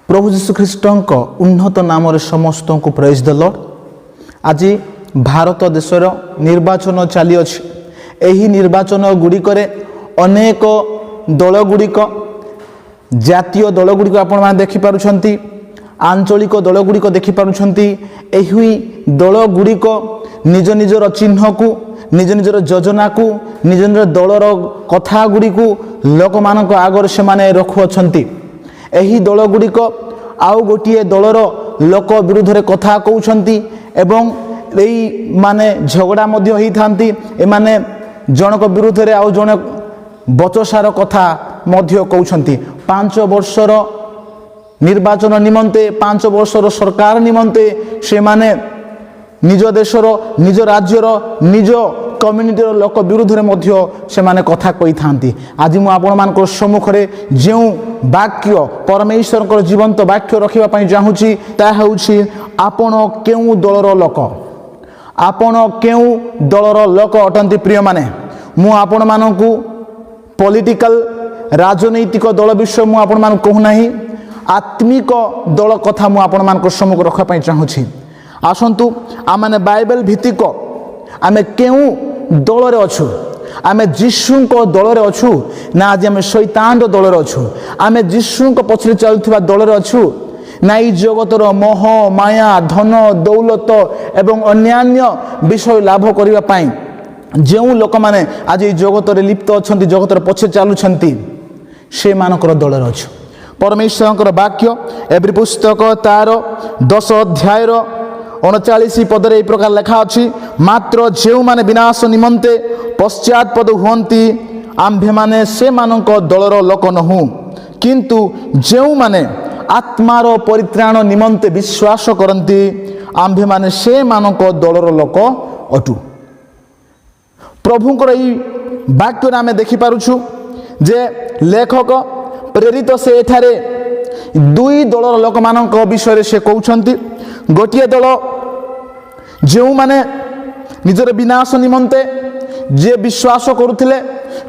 प्रभु जीशु ख्रीष्टଙ୍କ उन्नत नाम समस्त को प्रेज द लॉर्ड। आज भारत देशर निर्वाचन चली अछि। एही निर्वाचन गुड़िकर अनेक दल गुड़िक जातीय दल गुड़िक आपण माने देखि पारुछंती, आंचलिक दल गुड़िक देखि पारुछंती। एही दल गुड़िक निज निजर चिन्ह को निज निजर योजना को निज निजर दलर कथा गुड़ी को लोक मानक आगर से माने रखुअछंती। एही दल गुड़िक आउ गोटे दलर लोक विरुद्ध रे कथा कहउछंती एवं एई माने झगड़ा मध्य होई थांती। ए माने जनक विरुद्ध रे आउ जन बचसार कथा मध्य कहउछंती। 5 वर्षर निर्वाचन निमंते 5 वर्षर सरकार निमंते से माने निज देशर निज राज्यर निज कम्युनिटीर लोक विरुद्ध रे मध्य से माने कथा कही थांती। आज मु आपण मानक सम्मुख रे जेउ वाक्य परमेश्वर को जीवंत वाक्य रखिबा पई चाहूची ता हेउची आपण केउ दलर लोक, आपण केउ दलर लोक अटंती। प्रिय माने मु आपण मानकू पॉलिटिकल राजनैतिक दल विषय मु आपण मान कहू नाही, आत्मिक दल कथा मु आपण मानक सम्मुख रखा पई चाहूची। आसंतु आमने बाइबल भित्तिक आमे केउ दल रे अछु, आमे जीशु को दल रे अछु ना आज आमे शैतान रो दल रे अछु, आमे जीशु को पछरे चलथिबा दल रे अछु ना ई जगतर मोह माया धन दौलत एवं अन्यान्य विषय लाभ करिबा पई जेउ लोक माने आज ई जगत रे लिप्त अछंती, जगत रे पछे चालुछंती, से मानकर दल रे अछु। परमेश्वरकर वाक्य एब्री पुस्तक तार 10 अध्याय 39 पदरे এই प्रकार लेखा अछि, मात्र जेउ माने विनाश निमंते पश्चातपद हुअंती आम्भे माने से मानक दलर लोक नहु, किंतु जेउ माने आत्मार परित्राण निमंते विश्वास करंती आम्भे माने से मानक दलर लोक अटु। प्रभुଙ୍କର এই वाक्य आमे देखि पारुछु जे लेखक प्रेरित से एठारे दुई दलर लोक मानक विषय से कहउछंती। गोटिए दल जो माने निजर विनाश निमंते जे विश्वास करुथिले,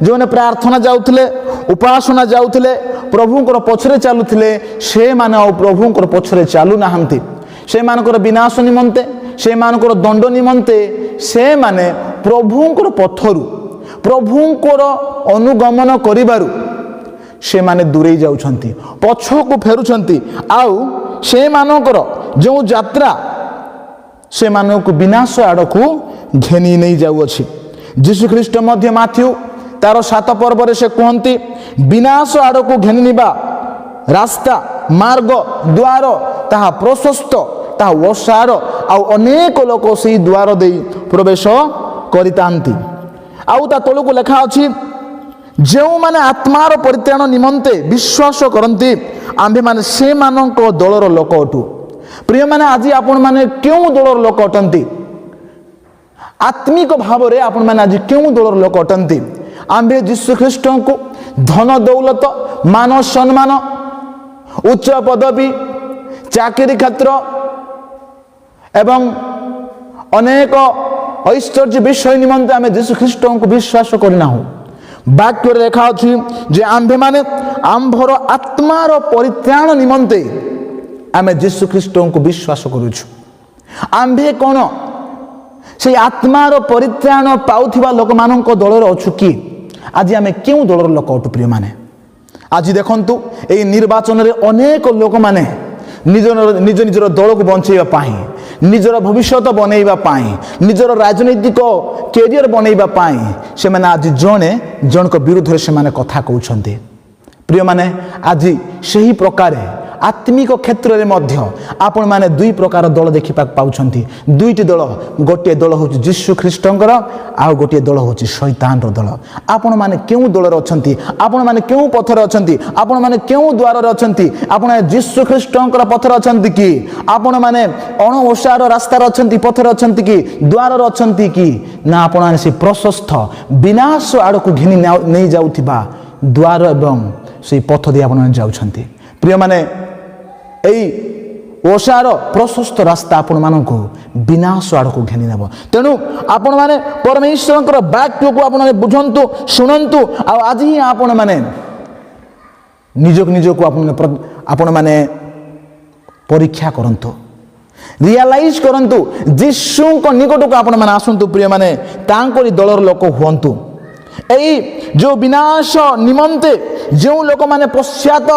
जो ने प्रार्थना जाउथिले, उपासना जाउथिले, प्रभुଙ୍କର पछरे चालुथिले, से माने आ प्रभुଙ୍କର पछरे चालु नाहंती। से मानकर विनाश निमंते, से मानकर दंड निमंते से माने प्रभुଙ୍କର पथरु प्रभुଙ୍କର अनुगमन करिबारु से माने दूरे जाउछंती, पछको फेरुछंती। आउ से मानकर जो यात्रा से मानक विनाश आड़कू घेनी नहीं जाउअछि। जीशु ख्रीष्ट मध्य माथ्यू तार 7 पर्व से कहती विनाश आड़कू घेनी निबा रास्ता मार्ग द्वार ताहा प्रशस्त ताहा ओसार आउ अनेक लोक से द्वार दे प्रवेश करितांती। आउ ता तलकू लेखा अछि जो माने आत्मार परित्राण निमंते विश्वास करंती आम्भे माने से मानक दलर लोक अटू। प्रिय माने आज आपण माने केउ दलर लोक अटंती, आत्मिक भाव रे आपण माने आज केउ दलर लोक अटंती। आम्भे यीशु ख्रीष्ट को धन दौलत मान सम्मान उच्च पदवी चाकरी क्षेत्र एवं अनेक ऐश्वर्य विषय निमंते आमे यीशु ख्रीष्ट को विश्वास करना हो। वाक्य लेखा अछि जे आम्भे माने आम्भर आत्मार परित्राण निमंते आमे यीशु ख्रीष्ट को विश्वास करूछु। आम्भे कोन से आत्मार परित्राण पाउथिबा लोक मानक दलर अछु कि आज आमे केउ दलर लोक अटु। प्रिय माने आज देखंतु एई निर्वाचन रे अनेक लोक माने निज निजर दल को बंचैबा पाई, निजर भविष्यत बनैबा पाई, निजर राजनीतिक कैरियर बनैबा पाई से माने आज जने जनक विरुद्ध रे से माने कथा कहउछंती। प्रिय माने आज सही प्रकार आत्मिक क्षेत्र रे मध्य आपण माने दुई प्रकार दल देखि पाउछंती। दुईटी दल, गोटे दल होची यीशु ख्रीष्टंकर आ गोटे दल होची शैतान रो दल। आपण माने केउ दल रे अछंती, आपण माने केउ पथर अछंती, आपण माने केउ द्वार रे अछंती, आपण यीशु ख्रीष्टंकर पथर अछंती कि आपण माने अणओसार रास्ता रे अछंती, पथर अछंती कि द्वार रे अछंती कि ना आपण माने से प्रशस्त विनाश आड़को घेनी नहीं जाउथिबा द्वार एवं से पथ दे आपण जाउछंती। प्रिय माने एई ओसार प्रशस्त रास्ता आपण मानको विनाश आड़को घेनी नेब। तेणु आपण माने परमेश्वरकर वाक्य को आपण बुझंतु सुनंतु। आ आज ही आपण माने निजक निजक आपण माने ପରୀକ୍ଷା କରନ୍ତୁ, ରିଆଲାଇଜ୍ କରନ୍ତୁ, ଯୀଶୁଙ୍କ ନିକଟକୁ ଆପଣମାନେ ଆସନ୍ତୁ ପ୍ରିୟମାନେ, ତାଙ୍କରି ଦଳର ଲୋକ ହୁଅନ୍ତୁ। ଏଇ ଯେଉଁ ବିନାଶ ନିମନ୍ତେ ଯେଉଁ ଲୋକମାନେ ପଶ୍ଚାତ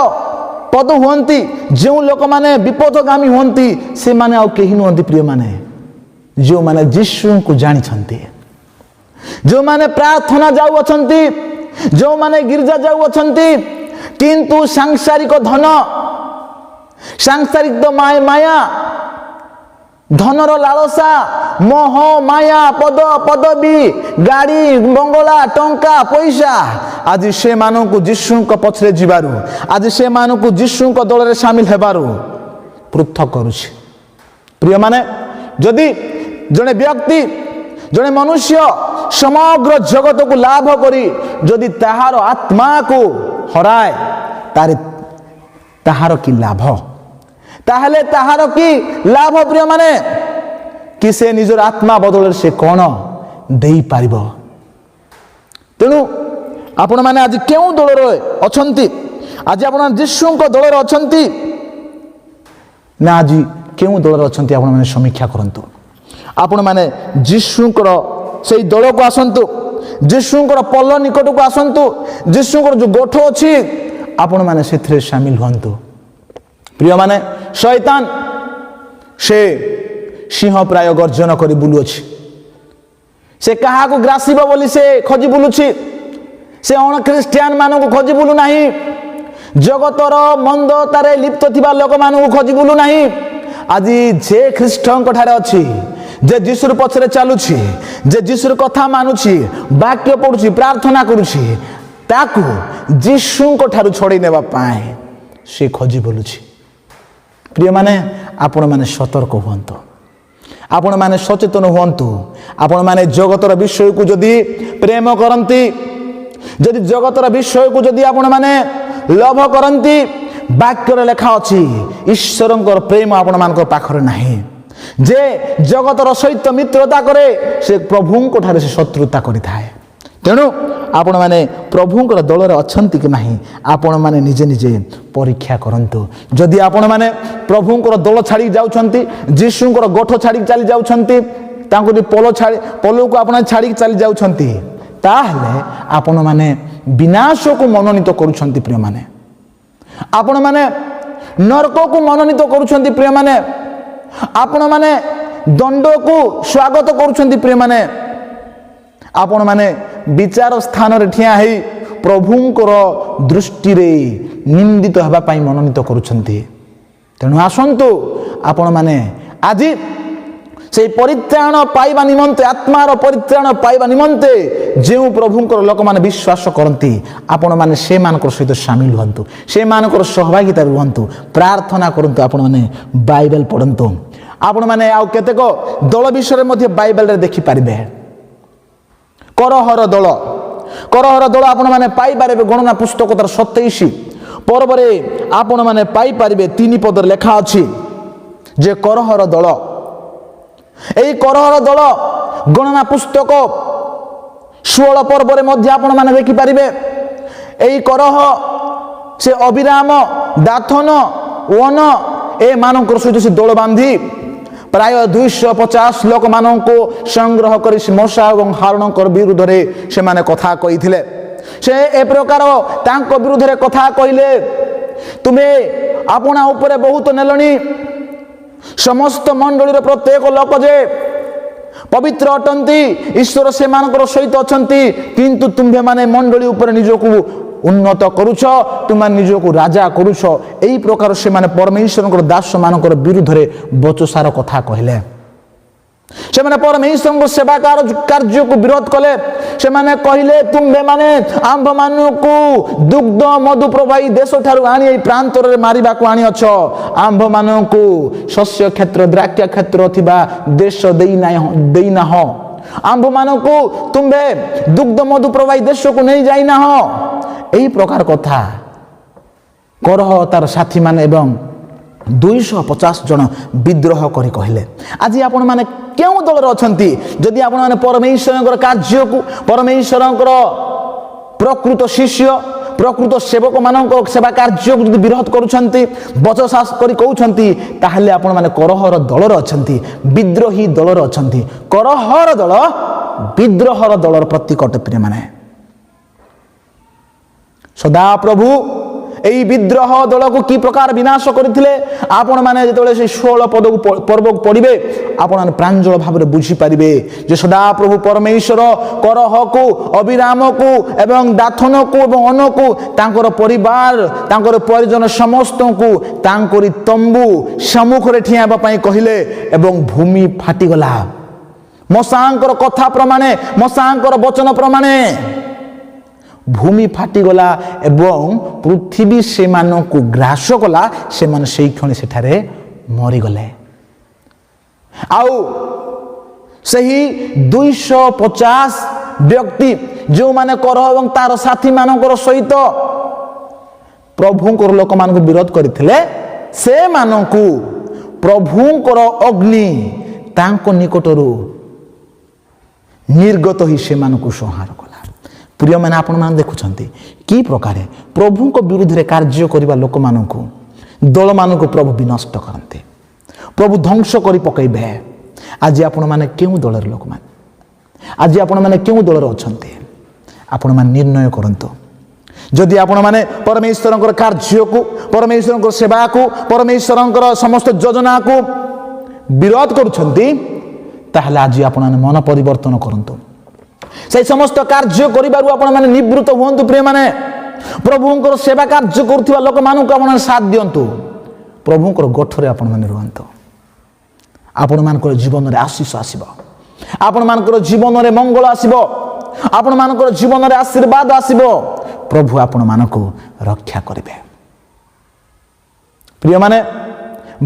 ପଦ ହୁଅନ୍ତି, ଯେଉଁ ଲୋକମାନେ ବିପଦଗାମୀ ହୁଅନ୍ତି, ସେମାନେ ଆଉ କେହି ନୁହନ୍ତି ପ୍ରିୟମାନେ, ଯେଉଁମାନେ ଯୀଶୁଙ୍କୁ ଜାଣିଛନ୍ତି, ଯେଉଁମାନେ ପ୍ରାର୍ଥନା ଯାଉଅଛନ୍ତି, ଯେଉଁମାନେ ଗିର୍ଜା ଯାଉଅଛନ୍ତି, କିନ୍ତୁ ସାଂସାରିକ ଧନ, ସାଂସାରିକ ମାୟା, ଧନର ଲାଳସା, ମୋହ ମାୟା, ପଦ ପଦବୀ, ଗାଡ଼ି ବଙ୍ଗଳା, ଟଙ୍କା ପଇସା ଆଜି ସେମାନଙ୍କୁ ଯୀଶୁଙ୍କ ପଛରେ ଯିବାରୁ, ଆଜି ସେମାନଙ୍କୁ ଯୀଶୁଙ୍କ ଦଳରେ ସାମିଲ ହେବାରୁ ପୃଥକ କରୁଛି। ପ୍ରିୟମାନେ, ଯଦି ଜଣେ ବ୍ୟକ୍ତି, ଜଣେ ମନୁଷ୍ୟ ସମଗ୍ର ଜଗତକୁ ଲାଭ କରି ଯଦି ତାହାର ଆତ୍ମାକୁ ହରାଏ, ତାହାର କି ଲାଭ? ତାହେଲେ ତାହାର କି ଲାଭ ପ୍ରିୟମାନେ? କି ସେ ନିଜର ଆତ୍ମା ବଦଳରେ ସେ କ'ଣ ଦେଇପାରିବ? ତେଣୁ ଆପଣମାନେ ଆଜି କେଉଁ ଦଳରେ ଅଛନ୍ତି? ଆଜି ଆପଣମାନେ ଯୀଶୁଙ୍କ ଦଳରେ ଅଛନ୍ତି ନା ଆଜି କେଉଁ ଦଳରେ ଅଛନ୍ତି? ଆପଣମାନେ ସମୀକ୍ଷା କରନ୍ତୁ। ଆପଣମାନେ ଯୀଶୁଙ୍କର ସେଇ ଦଳକୁ ଆସନ୍ତୁ, ଯୀଶୁଙ୍କର ପଲ ନିକଟକୁ ଆସନ୍ତୁ, ଯୀଶୁଙ୍କର ଯେଉଁ ଗୋଠ ଅଛି ଆପଣମାନେ ସେଥିରେ ସାମିଲ ହୁଅନ୍ତୁ। ପ୍ରିୟମାନେ, ଶୈତାନ ସେ ସିଂହ ପ୍ରାୟ ଗର୍ଜନ କରି ବୁଲୁଅଛି। ସେ କାହାକୁ ଗ୍ରାସିବ ବୋଲି ସେ ଖୋଜି ବୁଲୁଛି। ସେ ଅଣଖ୍ରୀଷ୍ଟିଆନ ମାନଙ୍କୁ ଖୋଜି ବୁଲୁ ନାହିଁ, ଜଗତର ମନ୍ଦତାରେ ଲିପ୍ତ ଥିବା ଲୋକମାନଙ୍କୁ ଖୋଜି ବୁଲୁ ନାହିଁ। ଆଜି ଯେ ଖ୍ରୀଷ୍ଟଙ୍କ ଠାରେ ଅଛି, ଯେ ଯୀଶୁର ପଛରେ ଚାଲୁଛି, ଯେ ଯୀଶୁର କଥା ମାନୁଛି, ବାକ୍ୟ ପଢୁଛି, ପ୍ରାର୍ଥନା କରୁଛି, ତାକୁ ଯୀଶୁଙ୍କ ଠାରୁ ଛଡ଼େଇ ନେବା ପାଇଁ ସେ ଖୋଜି ବୁଲୁଛି। ପ୍ରିୟମାନେ, ଆପଣମାନେ ସତର୍କ ହୁଅନ୍ତୁ, ଆପଣମାନେ ସଚେତନ ହୁଅନ୍ତୁ। ଆପଣମାନେ ଜଗତର ବିଷୟକୁ ଯଦି ପ୍ରେମ କରନ୍ତି, ଯଦି ଜଗତର ବିଷୟକୁ ଯଦି ଆପଣମାନେ ଲୋଭ କରନ୍ତି, ବାକ୍ୟରେ ଲେଖା ଅଛି ଈଶ୍ୱରଙ୍କର ପ୍ରେମ ଆପଣମାନଙ୍କ ପାଖରେ ନାହିଁ। ଯେ ଜଗତର ସହିତ ମିତ୍ରତା କରେ, ସେ ପ୍ରଭୁଙ୍କ ଠାରେ ସେ ଶତ୍ରୁତା କରିଥାଏ। ତେଣୁ ଆପଣମାନେ ପ୍ରଭୁଙ୍କର ଦଳରେ ଅଛନ୍ତି କି ନାହିଁ, ଆପଣମାନେ ନିଜେ ନିଜେ ପରୀକ୍ଷା କରନ୍ତୁ। ଯଦି ଆପଣମାନେ ପ୍ରଭୁଙ୍କର ଦଳ ଛାଡ଼ି ଯାଉଛନ୍ତି, ଯୀଶୁଙ୍କର ଗୋଠ ଛାଡ଼ିକି ଚାଲି ଯାଉଛନ୍ତି, ତାଙ୍କୁ ପଲକୁ ଆପଣ ଛାଡ଼ିକି ଚାଲି ଯାଉଛନ୍ତି, ତାହେଲେ ଆପଣମାନେ ବିନାଶକୁ ମନୋନୀତ କରୁଛନ୍ତି ପ୍ରିୟମାନେ। ଆପଣମାନେ ନରକକୁ ମନୋନୀତ କରୁଛନ୍ତି ପ୍ରିୟମାନେ। ଆପଣମାନେ ଦଣ୍ଡକୁ ସ୍ୱାଗତ କରୁଛନ୍ତି ପ୍ରିୟମାନେ। ଆପଣମାନେ ବିଚାର ସ୍ଥାନରେ ଠିଆ ହେଇ ପ୍ରଭୁଙ୍କର ଦୃଷ୍ଟିରେ ନିନ୍ଦିତ ହେବା ପାଇଁ ମନୋନୀତ କରୁଛନ୍ତି। ତେଣୁ ଆସନ୍ତୁ ଆପଣମାନେ ଆଜି ସେହି ପରିତ୍ରାଣ ପାଇବା ନିମନ୍ତେ, ଆତ୍ମାର ପରିତ୍ରାଣ ପାଇବା ନିମନ୍ତେ ଯେଉଁ ପ୍ରଭୁଙ୍କର ଲୋକମାନେ ବିଶ୍ୱାସ କରନ୍ତି, ଆପଣମାନେ ସେମାନଙ୍କର ସହିତ ସାମିଲ ହୁଅନ୍ତୁ, ସେମାନଙ୍କର ସହଭାଗିତା ରୁହନ୍ତୁ, ପ୍ରାର୍ଥନା କରନ୍ତୁ, ଆପଣମାନେ ବାଇବେଲ ପଢ଼ନ୍ତୁ। ଆପଣମାନେ ଆଉ କେତେକ ଦଳ ବିଷୟରେ ମଧ୍ୟ ବାଇବେଲରେ ଦେଖିପାରିବେ। କରହର ଦଳ, କରହର ଦଳ ଆପଣମାନେ ପାଇପାରିବେ ଗଣନା ପୁସ୍ତକ ତାର 27 ପର୍ବରେ ଆପଣମାନେ ପାଇପାରିବେ। 3 ପଦରେ ଲେଖା ଅଛି ଯେ କରହର ଦଳ, এই করহর দল গণনা পুস্তক 16 পর্বরে মধ্যে আপনারা দেখিপারিবে। এই করহ সে অবিরাম দাথন ওন এ মানকর সহিত সে দোল বাঁধি প্রায় 250 লোক মানকু সংগ্রহ করে মশা এবং হারণকর বিরুদ্ধে সে কথা কইলে। সে এ প্রকার তাঙ্ক বিরুদ্ধে কথা কইলে, তুমি আপনা উপরে বহুত নেলনি, সমস্ত মণ্ডলীর প্রত্যেক লোক যে পবিত্র অটন্তি, ঈশ্বর সেমানଙ୍କର সহিত অছন্তি, কিন্তু তুমে মানে মণ্ডলী উপরে নিজকু উন্নত করুছ, তুমি নিজকু রাজা করুছ। এই প্রকার সে পরমেশ্বরଙ୍କର দাস ମାନଙ୍କର বিরুদ্ধে বচসার কথা কহিলে। সেমানে পরমেশ্বরଙ୍କ সেবা କାର୍ଯ୍ୟକୁ ବିରୋଧ କଲେ। ସେମାନେ କହିଲେ, ତୁମ୍ଭେ ମାନେ ଆମ୍ଭମାନଙ୍କୁ ଦୁଗ୍ଧ ମଧୁ ପ୍ରବାହୀ ଦେଶ ଠାରୁ ଆଣି ଏହି ପ୍ରାନ୍ତରରେ ମାରିବାକୁ ଆଣିଅଛ। ଆମ୍ଭମାନଙ୍କୁ ଶସ୍ୟ କ୍ଷେତ୍ର, ଦ୍ରାକ୍ଷା କ୍ଷେତ୍ର ଥିବା ଦେଶ ଦେଇନାହ। ଆମ୍ଭମାନଙ୍କୁ ତୁମ୍ଭେ ଦୁଗ୍ଧ ମଧୁ ପ୍ରବାହୀ ଦେଶକୁ ନେଇ ଯାଇନାହ। ଏହି ପ୍ରକାର କଥା କରହ ତାର ସାଥୀମାନେ ଏବଂ 250 জন ବିଦ୍ରୋହ କରି କହିଲେ। ଆଜି ଆପଣମାନେ କେଉଁ ଦଳରେ ଅଛନ୍ତି? ଯଦି ଆପଣମାନେ ପରମେଶ୍ୱରଙ୍କର କାର୍ଯ୍ୟକୁ, ପରମେଶ୍ୱରଙ୍କର ପ୍ରକୃତ ଶିଷ୍ୟ, ପ୍ରକୃତ ସେବକମାନଙ୍କ ସେବା କାର୍ଯ୍ୟକୁ ଯଦି ବିରୋଧ କରୁଛନ୍ତି, ବଚସାସ କରି କହୁଛନ୍ତି, ତାହେଲେ ଆପଣମାନେ କରହର ଦଳରେ ଅଛନ୍ତି, ବିଦ୍ରୋହୀ ଦଳରେ ଅଛନ୍ତି। କରହର ଦଳ ବିଦ୍ରୋହର ଦଳର ପ୍ରତୀକ ଅଟେ ପ୍ରିୟମାନେ। ସଦାପ୍ରଭୁ এই বিদ্রোহ দলକୁ কি প্রকার বিনাশ করেছিলে ଆପଣମାନେ যেତେବେଳେ সেই 16 পর্বକୁ পড়িবে ଆପଣମାନେ প্রাঞ্জল ভাবে বুঝি পারিবে যে সদাপ্রভু পরমেশ্বর করহକୁ অবিরামକୁ এবং দাথনକୁ এবং ଅନକୁ ତାଙ୍କର ପରିବାର ତାଙ୍କର ପରିଜନ ସମସ୍ତଙ୍କୁ ତାଙ୍କରି ତମ୍ବୁ ସମ୍ମୁଖରେ ଠିଆ ହେବା ପାଇଁ କହିଲେ ଏବଂ ଭୂମି ଫାଟିଗଲା। ମଶାଙ୍କର କଥା ପ୍ରମାଣେ, ମଶାଙ୍କର ବଚନ ପ୍ରମାଣେ ଭୂମି ଫାଟିଗଲା ଏବଂ ପୃଥିବୀ ସେମାନଙ୍କୁ ଗ୍ରାସ କଲା। ସେମାନେ ସେଇ କ୍ଷଣି ସେଠାରେ ମରିଗଲେ। ଆଉ ସେହି 250 ବ୍ୟକ୍ତି ଯେଉଁମାନେ କରହ ଏବଂ ତାର ସାଥୀମାନଙ୍କର ସହିତ ପ୍ରଭୁଙ୍କର ଲୋକମାନଙ୍କୁ ବିରୋଧ କରିଥିଲେ, ସେମାନଙ୍କୁ ପ୍ରଭୁଙ୍କର ଅଗ୍ନି ତାଙ୍କ ନିକଟରୁ ନିର୍ଗତ ହୋଇ ସେମାନଙ୍କୁ ସଂହାର କଲା। ପ୍ରିୟମାନେ, ଆପଣମାନେ ଦେଖୁଛନ୍ତି କି ପ୍ରକାରେ ପ୍ରଭୁଙ୍କ ବିରୁଦ୍ଧରେ କାର୍ଯ୍ୟ କରିବା ଲୋକମାନଙ୍କୁ ଦଳମାନଙ୍କୁ ପ୍ରଭୁ ବିନଷ୍ଟ କରନ୍ତି, ପ୍ରଭୁ ଧ୍ୱଂସ କରି ପକାଇବେ। ଆଜି ଆପଣମାନେ କେଉଁ ଦଳର ଲୋକମାନେ, ଆଜି ଆପଣମାନେ କେଉଁ ଦଳରେ ଅଛନ୍ତି ଆପଣମାନେ ନିର୍ଣ୍ଣୟ କରନ୍ତୁ। ଯଦି ଆପଣମାନେ ପରମେଶ୍ୱରଙ୍କର କାର୍ଯ୍ୟକୁ, ପରମେଶ୍ୱରଙ୍କର ସେବାକୁ, ପରମେଶ୍ୱରଙ୍କର ସମସ୍ତ ଯୋଜନାକୁ ବିରୋଧ କରୁଛନ୍ତି, ତାହେଲେ ଆଜି ଆପଣମାନେ ମନ ପରିବର୍ତ୍ତନ କରନ୍ତୁ। সেই সমস্ত কার্য করিবারু আপনার নিবৃত্ত হুঁতু। প্রিয়মানে, প্রভুঙ্কর সেবা কার্য করুথিবা লোকমানଙ୍କୁ আপনার সাথ দিয়ন্তু। প্রভুঙ্কর গঠরে আপনার রুহন্তু। আপনার জীবনের আশীষ আসিব, আপনার জীবনের মঙ্গল আসিব, আপনার জীবনের আশীর্বাদ আসিব। প্রভু আপনার রক্ষা করিবে। প্রিয়মানে,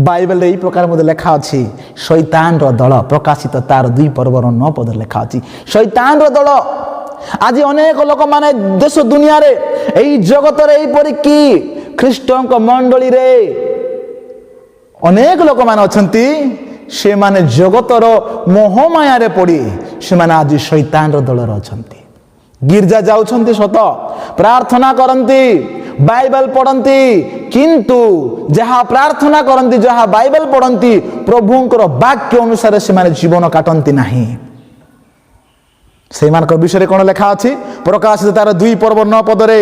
বাইবেল এই প্রকার মধ্যে লেখা আছে, শৈতানর দল প্রকাশিত তার 2 পর্বর 9 পদে লেখা আছে শৈতানর দল। আজ অনেক লোক মানে দেশ দুনিয়ারে এই জগতরে এইপরি কি খ্রিস্টଙ୍କ মণ্ডলীরে অনেক লোক মানে অছন্তি, সেমানে জগতর মোহমায়ারে পড়ি সেমানে আজ শৈতানর দলর অছন্তি। গির্জা যাউছন্তি সত, প্রার্থনা করন্তি, বাইবেল পড়ন্তি, কিন্তু যাহা প্রার্থনা করন্তি, যাহা বাইবেল পড়ন্তি, প্রভুঙ্কর বাক্য অনুসারে সেমানে জীবন কাটন্তি নাহি। সেইমানଙ୍କ বিষয়ে কোন লেখা আছে? প্রকাশিত তার 2 পর্ব 9 পদরে,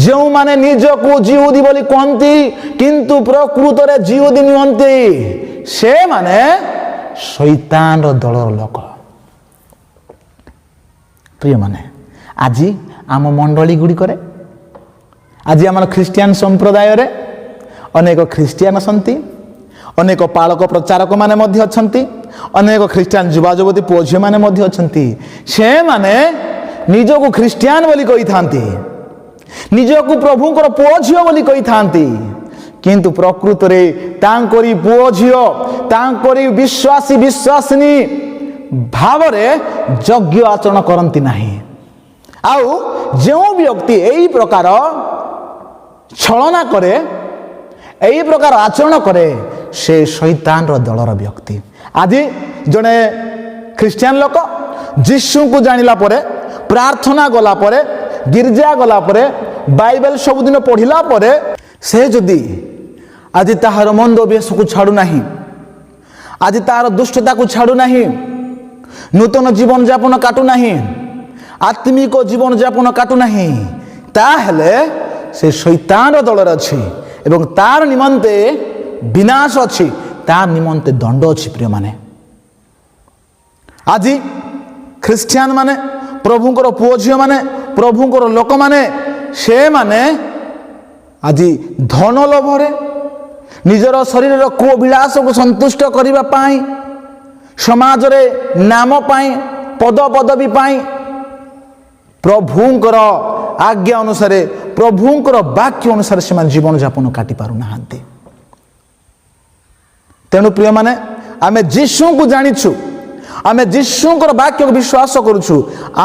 ଯେଉଁମାନେ ନିଜକୁ ଜିହୁଦୀ ବୋଲି କହନ୍ତି କିନ୍ତୁ ପ୍ରକୃତରେ ଜିହୁଦୀ ନୁହନ୍ତି, ସେମାନେ ଶୈତାନର ଦଳର ଲୋକ। ପ୍ରିୟମାନେ, ଆଜି ଆମ ମଣ୍ଡଳୀ ଗୁଡ଼ିକରେ, ଆଜି ଆମର ଖ୍ରୀଷ୍ଟିଆନ ସମ୍ପ୍ରଦାୟରେ ଅନେକ ଖ୍ରୀଷ୍ଟିଆନ ଅଛନ୍ତି, ଅନେକ ପାଳକ ପ୍ରଚାରକ ମାନେ ମଧ୍ୟ ଅଛନ୍ତି, ଅନେକ ଖ୍ରୀଷ୍ଟିଆନ ଯୁବା ଯୁବତୀ ପୁଅ ଝିଅମାନେ ମଧ୍ୟ ଅଛନ୍ତି। ସେମାନେ ନିଜକୁ ଖ୍ରୀଷ୍ଟିଆନ ବୋଲି କହିଥାନ୍ତି, ନିଜକୁ ପ୍ରଭୁଙ୍କର ପୁଅ ଝିଅ ବୋଲି କହିଥାନ୍ତି, କିନ୍ତୁ ପ୍ରକୃତରେ ତାଙ୍କରି ପୁଅ ଝିଅ, ତାଙ୍କରି ବିଶ୍ୱାସୀ ବିଶ୍ୱାସିନୀ ଭାବରେ ଯଜ୍ଞ ଆଚରଣ କରନ୍ତି ନାହିଁ। ଆଉ ଯେଉଁ ବ୍ୟକ୍ତି ଏହି ପ୍ରକାର ଛଳନା କରେ, ଏହି ପ୍ରକାର ଆଚରଣ କରେ, ସେ ଶୈତାନର ଦଳର ବ୍ୟକ୍ତି। ଆଜି ଜଣେ ଖ୍ରୀଷ୍ଟିଆନ ଲୋକ ଯୀଶୁଙ୍କୁ ଜାଣିଲା ପରେ, ପ୍ରାର୍ଥନା ଗଲା ପରେ, ଗିର୍ଜା ଗଲା ପରେ, ବାଇବେଲ ସବୁଦିନ ପଢ଼ିଲା ପରେ, ସେ ଯଦି ଆଜି ତାହାର ମନ୍ଦ ଅଭ୍ୟାସକୁ ଛାଡ଼ୁନାହିଁ, ଆଜି ତାହାର ଦୁଷ୍ଟତାକୁ ଛାଡ଼ୁନାହିଁ, ନୂତନ ଜୀବନଯାପନ କାଟୁନାହିଁ, ଆତ୍ମିକ ଜୀବନଯାପନ କାଟୁନାହିଁ, ତାହେଲେ ସେ ଶୈତାନର ଦଳରେ ଅଛି ଏବଂ ତାର ନିମନ୍ତେ ବିନାଶ ଅଛି, ତାର ନିମନ୍ତେ ଦଣ୍ଡ ଅଛି। ପ୍ରିୟମାନେ, ଆଜି ଖ୍ରୀଷ୍ଟିଆନ ମାନେ, ପ୍ରଭୁଙ୍କର ପୁଅ ଝିଅମାନେ, ପ୍ରଭୁଙ୍କର ଲୋକମାନେ, ସେମାନେ ଆଜି ଧନ ଲୋଭରେ, ନିଜର ଶରୀରର କୁବିଳାସକୁ ସନ୍ତୁଷ୍ଟ କରିବା ପାଇଁ, ସମାଜରେ ନାମ ପାଇଁ, ପଦ ପଦବୀ ପାଇଁ, ପ୍ରଭୁଙ୍କର ଆଜ୍ଞା ଅନୁସାରେ, ପ୍ରଭୁଙ୍କର ବାକ୍ୟ ଅନୁସାରେ ସେମାନେ ଜୀବନଯାପନ କାଟି ପାରୁନାହାନ୍ତି। ତେଣୁ ପ୍ରିୟମାନେ, ଆମେ ଯୀଶୁଙ୍କୁ ଜାଣିଛୁ, ଆମେ ଯୀଶୁଙ୍କର ବାକ୍ୟକୁ ବିଶ୍ୱାସ କରୁଛୁ,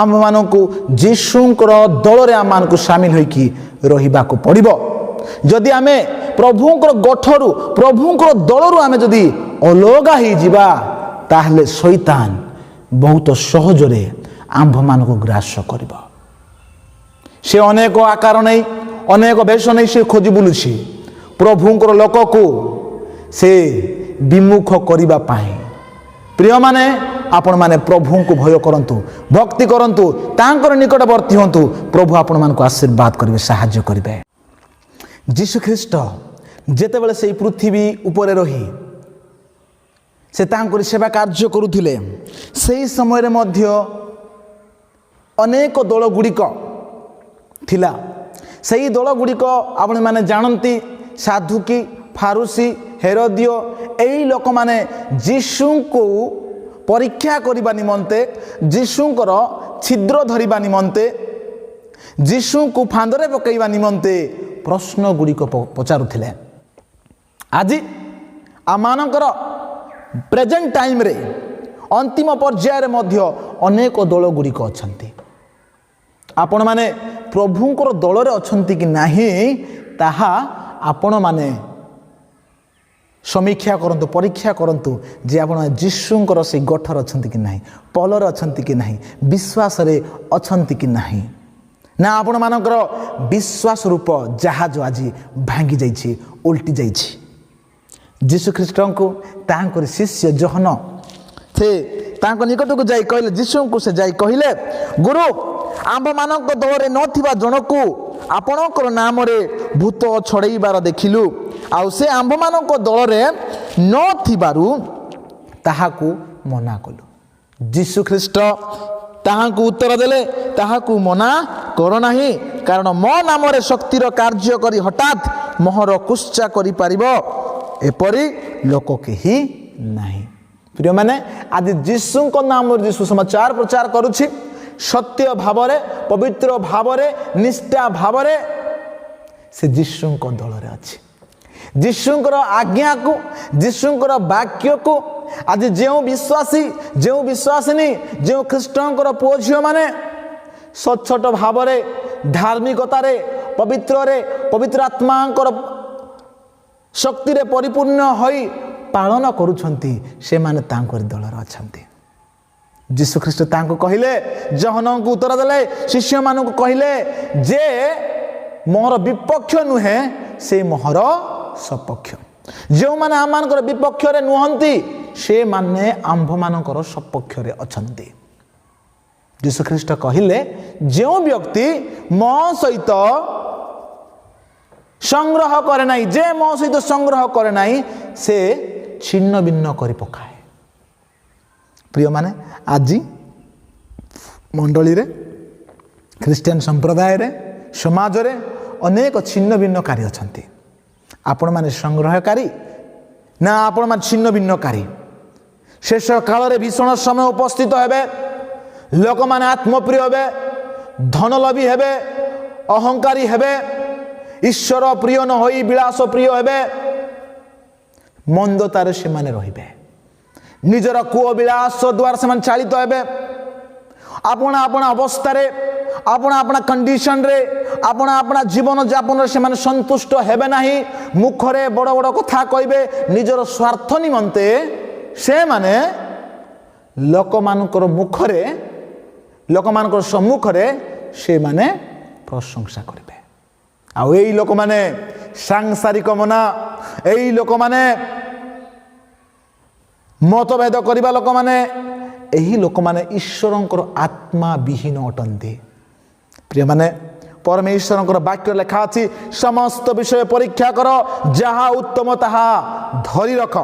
ଆମମାନଙ୍କୁ ଯୀଶୁଙ୍କର ଦଳରେ ଆମମାନଙ୍କୁ ସାମିଲ ହୋଇକି ରହିବାକୁ ପଡ଼ିବ। ଯଦି ଆମେ ପ୍ରଭୁଙ୍କର ଗଠରୁ, ପ୍ରଭୁଙ୍କର ଦଳରୁ ଆମେ ଯଦି ଅଲଗା ହେଇଯିବା, ତାହେଲେ ଶୈତାନ ବହୁତ ସହଜରେ ଆମ୍ଭମାନଙ୍କୁ ଗ୍ରାସ କରିବ। से अनेक आकार नहीं अनेक वेश नहीं से खोजी बुलुछि प्रभुंकर लोकको से विमुख करबा पाए। प्रिय माने आपण माने प्रभु को भय करंतु भक्ति करंतु तांकर निकटवर्ती हंतु प्रभु आपण मान को आशीर्वाद करिवे साहाय्य करिवे। जीशु ख्रीष्ट जेतेबेले से पृथ्वी उपरे रही से तांकर सेवा कार्य करुथिले सेही समय मध्य अनेक दल गुड़िक थिला। सेही दल गुड़िक आपण माने जानती साधुकी फारुसी हेरोदियो एही लोक माने जीशु को परीक्षा करबा निमंते जीशुंकर छिद्र धरिबा निमंते जीशु को फांदरे पकईबा निमंते प्रश्न गुड़िक पचारुथिले। आज आमानकर प्रेजेंट टाइम रे अंतिम पर्यायर मध्य अनेक दल गुड़िक अछंती। आपण माने प्रभुंकर दल रे अछंती कि नाही ताहा आपण माने समीक्षा करंतु परीक्षा करंतु जे आपण जीशुंकर से गठर अछंती कि नाही पलर अछंती कि नाही विश्वास रे अछंती कि नाही ना आपण मानकर विश्वास रूप जहाज आज भांगी जाइछि उल्टी जाइछि। जीशु ख्रीष्ट को तांकर शिष्य जोहन से तांको निकट को जाई कहले जीशु को से जाई कहले गुरु आंब मानक दलरे नथिबा जनकु आपणकर नाम रे भूत छड़ेइबार देखिलु आउ से आंब मानक दलरे नथिबारु ताहाकु मना कलु। जीशु ख्रीष्ट ताहाकु उत्तर देले ताहाकु मना कर नाही कारण मो नाम रे शक्तिर कार्य करी हठात मोहर कुश्चा करि पारिबो एपरि लोक केही नाही। प्रिय माने आज जीशु को नाम रे जीशु समाचार प्रचार करूछि सत्य भावरे पवित्र भावरे निष्ठा भावरे से जीशुंक दल रे अछि। जीशुंकर आज्ञा को जीशुंकर वाक्य को आज जो विश्वासी जो विश्वासिनी जो ख्रीष्टंकर पुओ झियो माने सच्चोट भावरे धार्मिकतारे पवित्र आत्मांकर शक्ति रे परिपूर्ण होई पालन करुछंती से माने तांकर दल रे अछंती। जीशु ख्रीष्ट तांको कहिले जहन को उत्तर देले शिष्य मान को कहिले जे मोहर विपक्ष नुहे से मोहर सपक्ष जो माने आम मानकर विपक्ष रे नुहंती से माने आंभ मानकर सपक्ष रे अछंती। जीशु ख्रीष्ट कहिले जो व्यक्ति मो सहित संग्रह करे नाही जे मो सहित संग्रह करे नाही से छिन्न भिन्न करि पकाए। प्रिय माने आज मंडली रे ख्रिस्टियन संप्रदाय रे समाज रे अनेक छिन्न भिन्न कार्य अछंती। आपण माने संग्रहकारी ना आपण माने छिन्न भिन्नकारी शेष काल रे भीषण समय उपस्थित हेबे लोक माने आत्मप्रिय हेबे धनलोभी हेबे अहंकारी हेबे ईश्वर प्रिय न होई विलास प्रिय हेबे मंदतारे से माने रहिबे निजर कुओ विलास द्वारा से चालित हेबे आपण आपण अवस्था रे आपण आपण कंडीशन रे आपण आपण जीवन यापन से माने संतुष्ट हेबे नाही मुखरे बड़ बड़ कथा कहबे निजर स्वार्थ निमंते से माने लोक मानकर मुखरे लोक मानकर सम्मुखरे से माने प्रशंसा करबे आ एई लोक माने सांसारिक मना एई लोक माने मतभेद करिबा लोक माने एही लोक माने ईश्वरंकर आत्मा विहीन अटंती। प्रिय माने परमेश्वरंकर वाक्य लेखा अछि समस्त विषय परीक्षा कर जहा उत्तम ताहा धरी रख।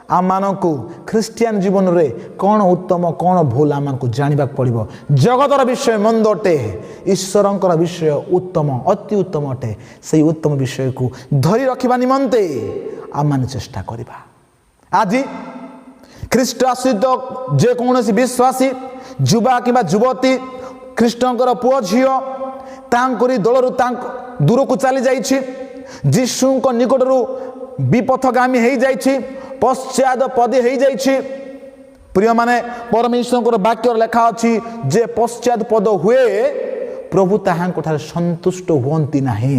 आम मानकु ख्रिस्टियन जीवन रे कौन उत्तम कौन भूल आम को जानिबा पड़िबो। जगतर विषय मंद अटे ईश्वरंकर विषय उत्तम अति उत्तम अटे से उत्तम विषय को धरी रखिबा निमंते आम माने चेष्टा करिबा। आज ख्रीष्ट आश्रित जे कौनसी विश्वासी युवा किंबा युवती ख्रीष्टंकर पुओ झियो तांकरी दलरु दूर को चली जाइछि जीशुंक निकटरू विपथगामी हो जाइछि पश्चाद पदे हो जाइछि। प्रिय माने परमेश्वरंकर वाक्य लेखा अछि जे पश्चाद पद हुए प्रभु ताहांको ठारे संतुष्ट हुअंती नाही।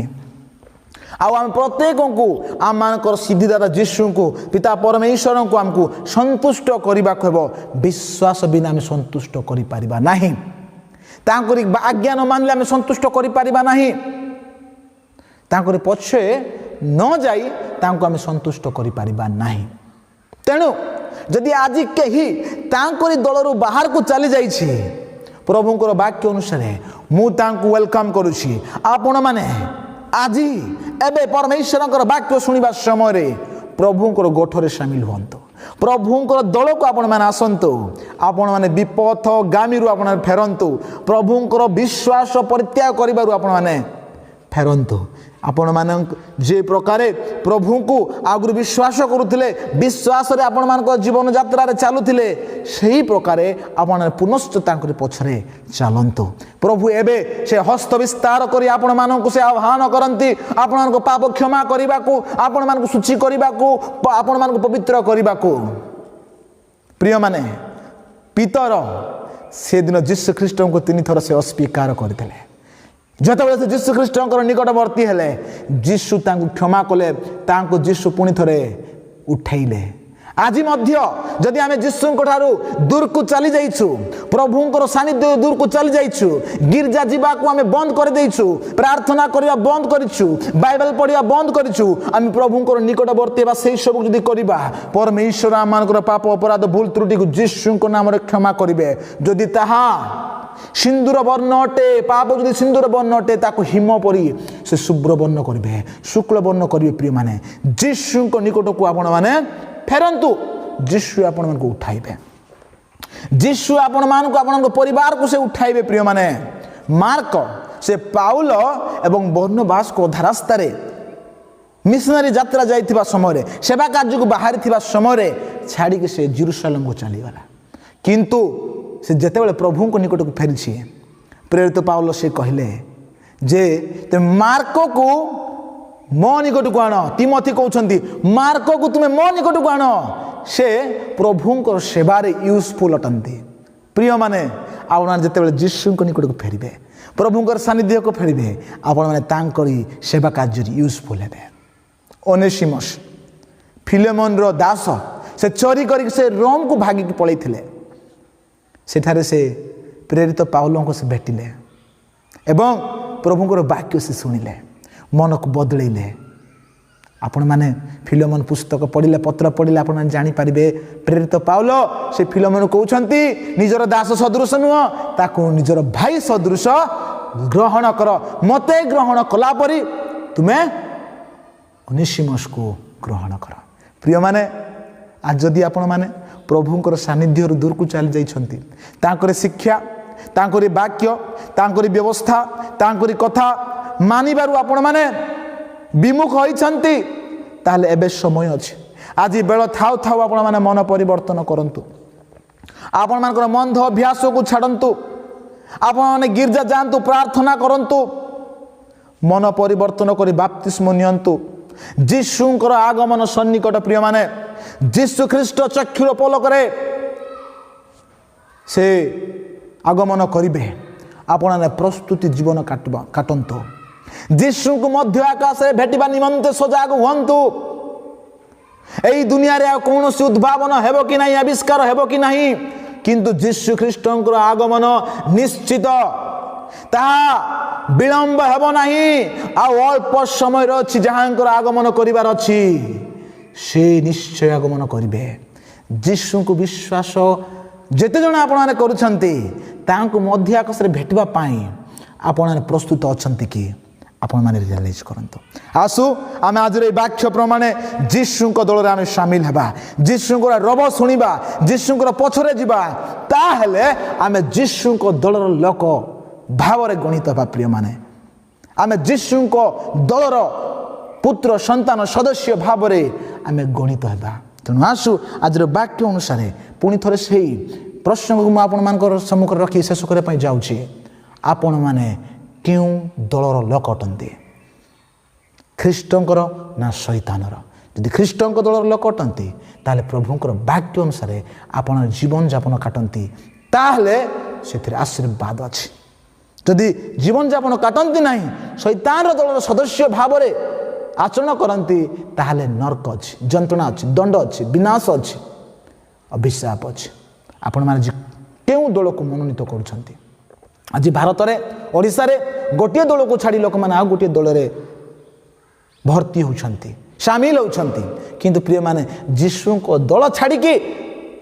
आम प्रत्येक को आम मानकर सिद्धिदाता जीशु को पिता परमेश्वर को आमको संतुष्ट करने को विश्वास बिना आम संतुष्ट करि पारिबा नाही। ତାଙ୍କରି ଆଜ୍ଞା ନ ମାନିଲେ ଆମେ ସନ୍ତୁଷ୍ଟ କରିପାରିବା ନାହିଁ। ତାଙ୍କରି ପଛେ ନ ଯାଇ ତାଙ୍କୁ ଆମେ ସନ୍ତୁଷ୍ଟ କରିପାରିବା ନାହିଁ। ତେଣୁ ଯଦି ଆଜି କେହି ତାଙ୍କରି ଦଳରୁ ବାହାରକୁ ଚାଲି ଯାଇଛି, ପ୍ରଭୁଙ୍କର ବାକ୍ୟ ଅନୁସାରେ ମୁଁ ତାଙ୍କୁ ୱେଲକମ୍ କରୁଛି। ଆପଣମାନେ ଆଜି ଏବେ ପରମେଶ୍ୱରଙ୍କର ବାକ୍ୟ ଶୁଣିବା ସମୟରେ ପ୍ରଭୁଙ୍କର ଗୋଠରେ ସାମିଲ ହୁଅନ୍ତୁ। ପ୍ରଭୁଙ୍କର ଦଳକୁ ଆପଣମାନେ ଆସନ୍ତୁ। ଆପଣମାନେ ବିପଥଗାମୀରୁ ଆପଣମାନେ ଫେରନ୍ତୁ। ପ୍ରଭୁଙ୍କର ବିଶ୍ୱାସ ପରିତ୍ୟାଗ କରିବାରୁ ଆପଣମାନେ ଫେରନ୍ତୁ। ଆପଣମାନେ ଯେ ପ୍ରକାରେ ପ୍ରଭୁଙ୍କୁ ଆଗରୁ ବିଶ୍ୱାସ କରୁଥିଲେ, ବିଶ୍ୱାସରେ ଆପଣମାନଙ୍କ ଜୀବନଯାତ୍ରାରେ ଚାଲୁଥିଲେ, ସେହି ପ୍ରକାରେ ଆପଣମାନେ ପୁନଶ୍ଚ ତାଙ୍କରି ପଛରେ ଚାଲନ୍ତୁ। ପ୍ରଭୁ ଏବେ ସେ ହସ୍ତ ବିସ୍ତାର କରି ଆପଣମାନଙ୍କୁ ସେ ଆହ୍ୱାନ କରନ୍ତି, ଆପଣମାନଙ୍କ ପାପ କ୍ଷମା କରିବାକୁ, ଆପଣମାନଙ୍କୁ ଶୁଚି କରିବାକୁ, ଆପଣମାନଙ୍କୁ ପବିତ୍ର କରିବାକୁ। ପ୍ରିୟମାନେ, ପିତର ସେଦିନ ଯୀଶୁ ଖ୍ରୀଷ୍ଟଙ୍କୁ 3 ଥର ସେ ଅସ୍ୱୀକାର କରିଥିଲେ। ଯେତେବେଳେ ସେ ଯୀଶୁ ଖ୍ରୀଷ୍ଟଙ୍କର ନିକଟବର୍ତ୍ତୀ ହେଲେ, ଯୀଶୁ ତାଙ୍କୁ କ୍ଷମା କଲେ, ତାଙ୍କୁ ଯୀଶୁ ପୁଣି ଥରେ ଉଠାଇଲେ। ଆଜି ମଧ୍ୟ ଯଦି ଆମେ ଯୀଶୁଙ୍କ ଠାରୁ ଦୂରକୁ ଚାଲି ଯାଇଛୁ, ପ୍ରଭୁଙ୍କର ସାନ୍ନିଧ୍ୟ ଦୂରକୁ ଚାଲି ଯାଇଛୁ, ଗିର୍ଜା ଯିବାକୁ ଆମେ ବନ୍ଦ କରିଦେଇଛୁ, ପ୍ରାର୍ଥନା କରିବା ବନ୍ଦ କରିଛୁ, ବାଇବେଲ ପଢ଼ିବା ବନ୍ଦ କରିଛୁ, ଆମେ ପ୍ରଭୁଙ୍କର ନିକଟବର୍ତ୍ତୀ ହେବା ସେହି ସବୁ ଯଦି କରିବା, ପରମେଶ୍ୱର ଆମମାନଙ୍କର ପାପ ଅପରାଧ ଭୁଲ ତ୍ରୁଟିକୁ ଯୀଶୁଙ୍କ ନାମରେ କ୍ଷମା କରିବେ। ଯଦି ତାହା ସିନ୍ଦୁର ବର୍ଣ୍ଣ ଅଟେ, ପାପ ଯଦି ସିନ୍ଦୁର ବର୍ଣ୍ଣ ଅଟେ, ତାକୁ ହିମ ପରି ସେ ଶୁଭ୍ର ବର୍ଣ୍ଣ କରିବେ, ଶୁକ୍ଳ ବର୍ଣ୍ଣ କରିବେ। ପ୍ରିୟମାନେ, ଯୀଶୁଙ୍କ ନିକଟକୁ ଆପଣମାନେ ଫେରନ୍ତୁ। ଯୀଶୁ ଆପଣମାନଙ୍କୁ ଉଠାଇବେ। ଯୀଶୁ ଆପଣମାନଙ୍କୁ ଆପଣଙ୍କ ପରିବାରକୁ ସେ ଉଠାଇବେ। ପ୍ରିୟମାନେ, ମାର୍କ ସେ ପାଉଲ ଏବଂ ବର୍ଣ୍ଣବାସକୁ ଅଧା ରାସ୍ତାରେ ମିଶନାରୀ ଯାତ୍ରା ଯାଇଥିବା ସମୟରେ, ସେବା କାର୍ଯ୍ୟକୁ ବାହାରିଥିବା ସମୟରେ ଛାଡ଼ିକି ସେ ଜେରୁସାଲେମକୁ ଚାଲିଗଲା। କିନ୍ତୁ ସେ ଯେତେବେଳେ ପ୍ରଭୁଙ୍କ ନିକଟକୁ ଫେରିଛି, ପ୍ରେରିତ ପାଉଲ ସେ କହିଲେ ଯେ ତୁମେ ମାର୍କକୁ ମୋ ନିକଟକୁ ଆଣ। ତିମୋଥୀ କହୁଛନ୍ତି ମାର୍କକୁ ତୁମେ ମୋ ନିକଟକୁ ଆଣ, ସେ ପ୍ରଭୁଙ୍କର ସେବାରେ ୟୁଜଫୁଲ୍ ଅଟନ୍ତି। ପ୍ରିୟମାନେ, ଆପଣମାନେ ଯେତେବେଳେ ଯୀଶୁଙ୍କ ନିକଟକୁ ଫେରିବେ, ପ୍ରଭୁଙ୍କର ସାନ୍ନିଧ୍ୟକୁ ଫେରିବେ, ଆପଣମାନେ ତାଙ୍କରି ସେବା କାର୍ଯ୍ୟରେ ୟୁଜଫୁଲ୍ ହେବେ। ଓନେସିମସ୍ ଫିଲେମନର ଦାସ, ସେ ଚୋରି କରିକି ସେ ରୋମକୁ ଭାଗିକି ପଳାଇଥିଲେ। ସେଠାରେ ସେ ପ୍ରେରିତ ପାଉଲଙ୍କୁ ସେ ଭେଟିଲେ ଏବଂ ପ୍ରଭୁଙ୍କର ବାକ୍ୟ ସେ ଶୁଣିଲେ, ମନକୁ ବଦଳେଇଲେ। ଆପଣମାନେ ଫିଲେମନ ପୁସ୍ତକ ପଢ଼ିଲେ, ପତ୍ର ପଢ଼ିଲେ ଆପଣମାନେ ଜାଣିପାରିବେ, ପ୍ରେରିତ ପାଉଲ ସେ ଫିଲେମନ କହୁଛନ୍ତି ନିଜର ଦାସ ସଦୃଶ ନୁହଁ, ତାକୁ ନିଜର ଭାଇ ସଦୃଶ ଗ୍ରହଣ କର। ମୋତେ ଗ୍ରହଣ କଲା ପରି ତୁମେ ଓନେସିମସକୁ ଗ୍ରହଣ କର। ପ୍ରିୟମାନେ, ଆଜି ଯଦି ଆପଣମାନେ ପ୍ରଭୁଙ୍କର ସାନ୍ନିଧ୍ୟରୁ ଦୂରକୁ ଚାଲି ଯାଇଛନ୍ତି, ତାଙ୍କର ଶିକ୍ଷା, ତାଙ୍କରି ବାକ୍ୟ, ତାଙ୍କରି ବ୍ୟବସ୍ଥା, ତାଙ୍କରି କଥା ମାନିବାରୁ ଆପଣମାନେ ବିମୁଖ ହୋଇଛନ୍ତି, ତାହେଲେ ଏବେ ସମୟ ଅଛି। ଆଜି ବେଳ ଥାଉ ଥାଉ ଆପଣମାନେ ମନ ପରିବର୍ତ୍ତନ କରନ୍ତୁ। ଆପଣମାନଙ୍କର ମନ୍ଦ ଅଭ୍ୟାସକୁ ଛାଡ଼ନ୍ତୁ। ଆପଣମାନେ ଗିର୍ଜା ଯାଆନ୍ତୁ, ପ୍ରାର୍ଥନା କରନ୍ତୁ, ମନ ପରିବର୍ତ୍ତନ କରି ବାପ୍ତିସ୍ମ ନିଅନ୍ତୁ। ଯୀଶୁଙ୍କର ଆଗମନ ସନ୍ନିକଟ। ପ୍ରିୟମାନେ, ଯୀଶୁ ଖ୍ରୀଷ୍ଟ ଚକ୍ଷୁର ପଲକରେ ସେ ଆଗମନ କରିବେ। ଆପଣମାନେ ପ୍ରସ୍ତୁତି ଜୀବନ କାଟନ୍ତୁ। ଯୀଶୁଙ୍କୁ ମଧ୍ୟ ଆକାଶରେ ଭେଟିବା ନିମନ୍ତେ ସଜାଗ ହୁଅନ୍ତୁ। ଏହି ଦୁନିଆରେ ଆଉ କୌଣସି ଉଦ୍ଭାବନ ହେବ କି ନାହିଁ, ଆବିଷ୍କାର ହେବ କି ନାହିଁ, କିନ୍ତୁ ଯୀଶୁ ଖ୍ରୀଷ୍ଟଙ୍କର ଆଗମନ ନିଶ୍ଚିତ, ତାହା ବିଳମ୍ବ ହେବ ନାହିଁ। ଆଉ ଅଳ୍ପ ସମୟରେ ଅଛି ଯାହାଙ୍କର ଆଗମନ କରିବାର ଅଛି, ସେ ନିଶ୍ଚୟ ଆଗମନ କରିବେ। ଯୀଶୁଙ୍କୁ ବିଶ୍ୱାସ ଯେତେଜଣ ଆପଣମାନେ କରୁଛନ୍ତି, ତାଙ୍କୁ ମଧ୍ୟ ଆକାଶରେ ଭେଟିବା ପାଇଁ ଆପଣମାନେ ପ୍ରସ୍ତୁତ ଅଛନ୍ତି କି? ଆପଣମାନେ ରିୟଲାଇଜ୍ କରନ୍ତୁ। ଆସୁ ଆମେ ଆଜିର ଏହି ବାକ୍ୟ ପ୍ରମାଣେ ଯୀଶୁଙ୍କ ଦଳରେ ଆମେ ସାମିଲ ହେବା, ଯୀଶୁଙ୍କର ରବ ଶୁଣିବା, ଯୀଶୁଙ୍କର ପଛରେ ଯିବା। ତାହେଲେ ଆମେ ଯୀଶୁଙ୍କ ଦଳର ଲୋକ ଭାବରେ ଗଣିତ ହେବା। ପ୍ରିୟମାନେ, ଆମେ ଯୀଶୁଙ୍କ ଦଳର ପୁତ୍ର ସନ୍ତାନ ସଦସ୍ୟ ଭାବରେ ଆମେ ଗଣିତ ହେବା। ତେଣୁ ଆସୁ ଆଜିର ବାକ୍ୟ ଅନୁସାରେ ପୁଣି ଥରେ ସେହି ପ୍ରସଙ୍ଗକୁ ମୁଁ ଆପଣମାନଙ୍କର ସମ୍ମୁଖରେ ରଖି ଶେଷ କରିବା ପାଇଁ ଯାଉଛି। ଆପଣମାନେ କେଉଁ ଦଳର ଲୋକ ଅଟନ୍ତି? ଖ୍ରୀଷ୍ଟଙ୍କର ନା ଶୈତାନର? ଯଦି ଖ୍ରୀଷ୍ଟଙ୍କ ଦଳର ଲୋକ ଅଟନ୍ତି, ତାହେଲେ ପ୍ରଭୁଙ୍କର ବାକ୍ୟ ଅନୁସାରେ ଆପଣ ଜୀବନଯାପନ କାଟନ୍ତି, ତାହେଲେ ସେଥିରେ ଆଶୀର୍ବାଦ ଅଛି। ଯଦି ଜୀବନଯାପନ କାଟନ୍ତି ନାହିଁ, ଶୈତାନର ଦଳର ସଦସ୍ୟ ଭାବରେ ଆଚରଣ କରନ୍ତି, ତାହେଲେ ନର୍କ ଅଛି, ଯନ୍ତ୍ରଣା ଅଛି, ଦଣ୍ଡ ଅଛି, ବିନାଶ ଅଛି, ଅଭିଶାପ ଅଛି। ଆପଣମାନେ କେଉଁ ଦଳକୁ ମନୋନୀତ କରୁଛନ୍ତି? ଆଜି ଭାରତରେ ଓଡ଼ିଶାରେ ଗୋଟିଏ ଦଳକୁ ଛାଡ଼ି ଲୋକମାନେ ଆଉ ଗୋଟିଏ ଦଳରେ ଭର୍ତ୍ତି ହେଉଛନ୍ତି, ସାମିଲ ହେଉଛନ୍ତି। କିନ୍ତୁ ପ୍ରିୟମାନେ, ଯୀଶୁଙ୍କ ଦଳ ଛାଡ଼ିକି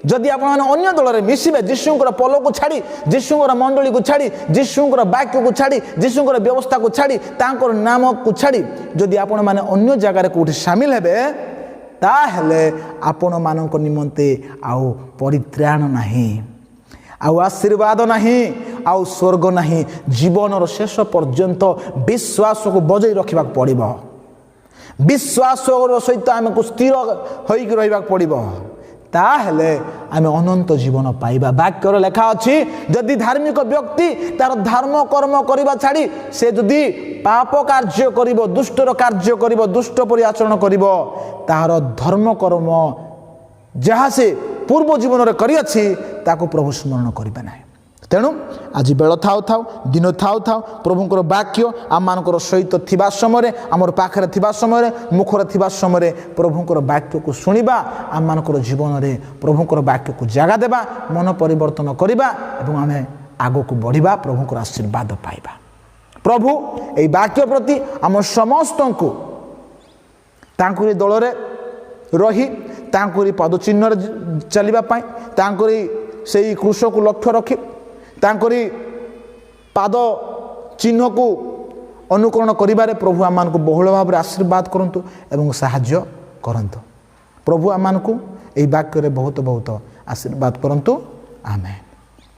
ଯଦି ଆପଣମାନେ ଅନ୍ୟ ଦଳରେ ମିଶିବେ, ଯୀଶୁଙ୍କର ପଲକୁ ଛାଡ଼ି, ଯୀଶୁଙ୍କର ମଣ୍ଡଳୀକୁ ଛାଡ଼ି, ଯୀଶୁଙ୍କର ବାକ୍ୟକୁ ଛାଡ଼ି, ଯୀଶୁଙ୍କର ବ୍ୟବସ୍ଥାକୁ ଛାଡ଼ି, ତାଙ୍କର ନାମକୁ ଛାଡ଼ି ଯଦି ଆପଣମାନେ ଅନ୍ୟ ଜାଗାରେ କେଉଁଠି ସାମିଲ ହେବେ, ତାହେଲେ ଆପଣମାନଙ୍କ ନିମନ୍ତେ ଆଉ ପରିତ୍ରାଣ ନାହିଁ, ଆଉ ଆଶୀର୍ବାଦ ନାହିଁ, ଆଉ ସ୍ୱର୍ଗ ନାହିଁ। ଜୀବନର ଶେଷ ପର୍ଯ୍ୟନ୍ତ ବିଶ୍ୱାସକୁ ବଜାଇ ରଖିବାକୁ ପଡ଼ିବ। ବିଶ୍ୱାସର ସହିତ ଆମକୁ ସ୍ଥିର ହୋଇକି ରହିବାକୁ ପଡ଼ିବ। ତାହେଲେ ଆମେ ଅନନ୍ତ ଜୀବନ ପାଇବା। ବାକ୍ୟରେ ଲେଖା ଅଛି, ଯଦି ଧାର୍ମିକ ବ୍ୟକ୍ତି ତାର ଧର୍ମ କର୍ମ କରିବା ଛାଡ଼ି ସେ ଯଦି ପାପ କାର୍ଯ୍ୟ କରିବ, ଦୁଷ୍ଟର କାର୍ଯ୍ୟ କରିବ, ଦୁଷ୍ଟ ପରି ଆଚରଣ କରିବ, ତାହାର ଧର୍ମ କର୍ମ ଯାହା ସେ ପୂର୍ବ ଜୀବନରେ କରିଅଛି ତାକୁ ପ୍ରଭୁ ସ୍ମରଣ କରିବେ ନାହିଁ। ତେଣୁ ଆଜି ବେଳ ଥାଉ ଥାଉ, ଦିନ ଥାଉ ଥାଉ, ପ୍ରଭୁଙ୍କର ବାକ୍ୟ ଆମମାନଙ୍କର ସହିତ ଥିବା ସମୟରେ, ଆମର ପାଖରେ ଥିବା ସମୟରେ, ମୁଖରେ ଥିବା ସମୟରେ ପ୍ରଭୁଙ୍କର ବାକ୍ୟକୁ ଶୁଣିବା, ଆମମାନଙ୍କର ଜୀବନରେ ପ୍ରଭୁଙ୍କର ବାକ୍ୟକୁ ଜାଗା ଦେବା, ମନ ପରିବର୍ତ୍ତନ କରିବା ଏବଂ ଆମେ ଆଗକୁ ବଢ଼ିବା, ପ୍ରଭୁଙ୍କର ଆଶୀର୍ବାଦ ପାଇବା। ପ୍ରଭୁ ଏହି ବାକ୍ୟ ପ୍ରତି ଆମ ସମସ୍ତଙ୍କୁ ତାଙ୍କରି ଦଳରେ ରହି, ତାଙ୍କରି ପଦଚିହ୍ନରେ ଚାଲିବା ପାଇଁ, ତାଙ୍କରି ସେହି କୃଷକୁ ଲକ୍ଷ୍ୟ ରଖି, ତାଙ୍କରି ପାଦ ଚିହ୍ନକୁ ଅନୁକରଣ କରିବାରେ ପ୍ରଭୁ ଆମମାନଙ୍କୁ ବହୁଳ ଭାବରେ ଆଶୀର୍ବାଦ କରନ୍ତୁ ଏବଂ ସାହାଯ୍ୟ କରନ୍ତୁ। ପ୍ରଭୁ ଆମମାନଙ୍କୁ ଏହି ବାକ୍ୟରେ ବହୁତ ବହୁତ ଆଶୀର୍ବାଦ କରନ୍ତୁ। ଆମେନ୍।